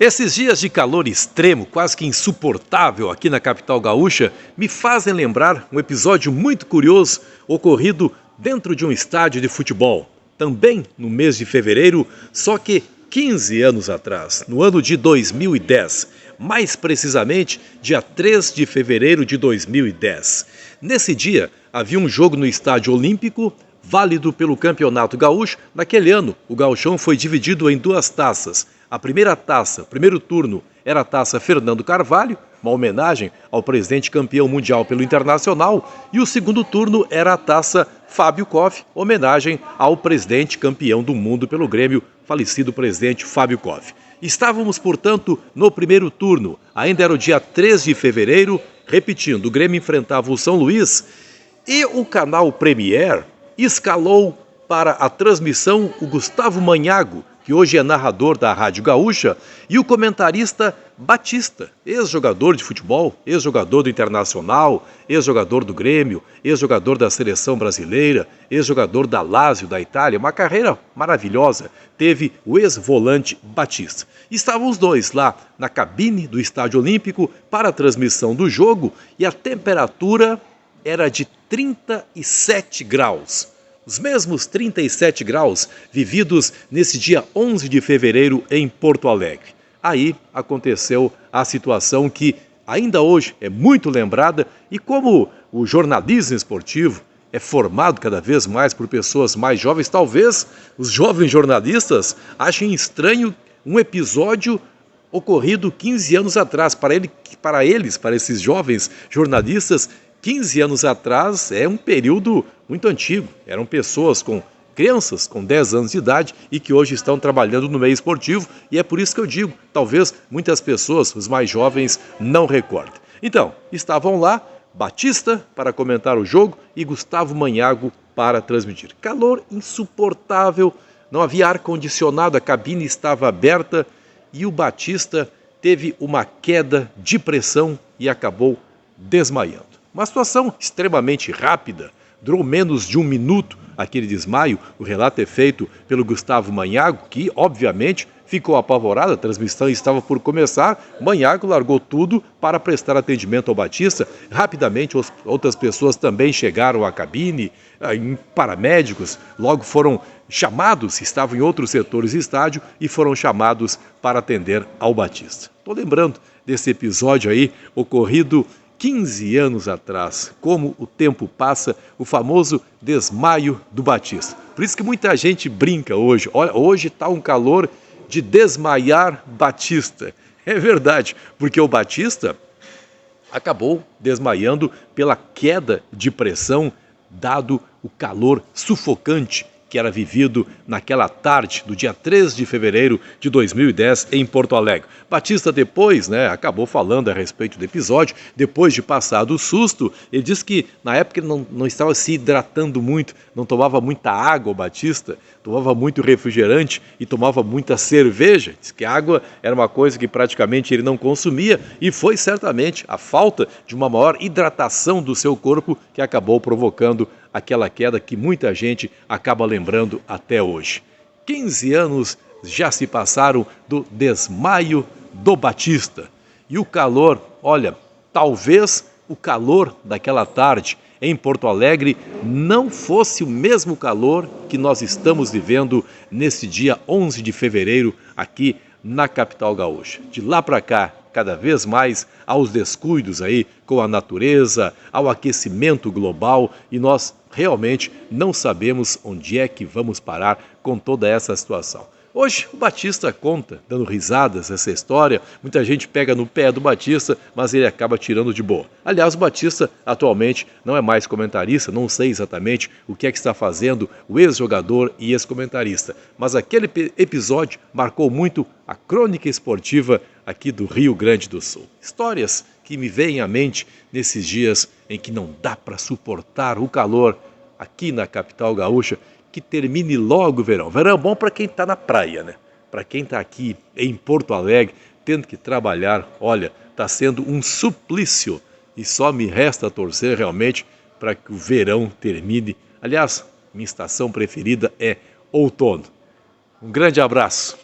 Esses dias de calor extremo, quase que insuportável aqui na capital gaúcha, me fazem lembrar um episódio muito curioso ocorrido dentro de um estádio de futebol. Também no mês de fevereiro, só que 15 anos atrás, no ano de 2010. Mais precisamente, dia 3 de fevereiro de 2010. Nesse dia, havia um jogo no Estádio Olímpico, válido pelo Campeonato Gaúcho. Naquele ano, o gauchão foi dividido em duas taças. A primeira taça, primeiro turno, era a taça Fernando Carvalho, uma homenagem ao presidente campeão mundial pelo Internacional, e o segundo turno era a taça Fábio Koff, homenagem ao presidente campeão do mundo pelo Grêmio, falecido presidente Fábio Koff. Estávamos, portanto, no primeiro turno, ainda era o dia 3 de fevereiro, repetindo, o Grêmio enfrentava o São Luís, e o canal Premier escalou para a transmissão o Gustavo Manhago, que hoje é narrador da Rádio Gaúcha, e o comentarista Batista, ex-jogador de futebol, ex-jogador do Internacional, ex-jogador do Grêmio, ex-jogador da Seleção Brasileira, ex-jogador da Lazio da Itália, uma carreira maravilhosa, teve o ex-volante Batista. Estavam os dois lá na cabine do Estádio Olímpico para a transmissão do jogo e a temperatura era de 37 graus. Os mesmos 37 graus vividos nesse dia 11 de fevereiro em Porto Alegre. Aí aconteceu a situação que ainda hoje é muito lembrada e como o jornalismo esportivo é formado cada vez mais por pessoas mais jovens, talvez os jovens jornalistas achem estranho um episódio ocorrido 15 anos atrás. Para esses jovens jornalistas, 15 anos atrás é um período muito antigo. Eram pessoas crianças com 10 anos de idade e que hoje estão trabalhando no meio esportivo, e é por isso que eu digo, talvez muitas pessoas, os mais jovens, não recordem. Então, estavam lá Batista para comentar o jogo e Gustavo Manhago para transmitir. Calor insuportável, não havia ar-condicionado, a cabine estava aberta e o Batista teve uma queda de pressão e acabou desmaiando. Uma situação extremamente rápida, durou menos de um minuto aquele desmaio. O relato é feito pelo Gustavo Manhago, que obviamente ficou apavorado, a transmissão estava por começar. Manhago largou tudo para prestar atendimento ao Batista. Rapidamente outras pessoas também chegaram à cabine, paramédicos, logo foram chamados, estavam em outros setores do estádio e foram chamados para atender ao Batista. Estou lembrando desse episódio aí ocorrido 15 anos atrás, como o tempo passa, o famoso desmaio do Batista. Por isso que muita gente brinca hoje. Olha, hoje está um calor de desmaiar Batista. É verdade, porque o Batista acabou desmaiando pela queda de pressão, dado o calor sufocante que era vivido naquela tarde do dia 3 de fevereiro de 2010 em Porto Alegre. Batista depois, acabou falando a respeito do episódio, depois de passar o susto. Ele disse que na época ele não estava se hidratando muito, não tomava muita água, o Batista, tomava muito refrigerante e tomava muita cerveja. Diz que a água era uma coisa que praticamente ele não consumia e foi certamente a falta de uma maior hidratação do seu corpo que acabou provocando aquela queda que muita gente acaba lembrando até hoje. 15 anos já se passaram do desmaio do Batista. E o calor, olha, talvez o calor daquela tarde em Porto Alegre não fosse o mesmo calor que nós estamos vivendo nesse dia 11 de fevereiro aqui na capital gaúcha. De lá para cá, cada vez mais aos descuidos aí com a natureza, ao aquecimento global, e nós realmente não sabemos onde é que vamos parar com toda essa situação. Hoje o Batista conta, dando risadas essa história, muita gente pega no pé do Batista, mas ele acaba tirando de boa. Aliás, o Batista atualmente não é mais comentarista, não sei exatamente o que é que está fazendo o ex-jogador e ex-comentarista, mas aquele episódio marcou muito a crônica esportiva aqui do Rio Grande do Sul. Histórias que me vêm à mente nesses dias em que não dá para suportar o calor aqui na capital gaúcha. Que termine logo o verão. Verão é bom para quem está na praia, né? Para quem está aqui em Porto Alegre, tendo que trabalhar, olha, está sendo um suplício. E só me resta torcer realmente para que o verão termine. Aliás, minha estação preferida é outono. Um grande abraço.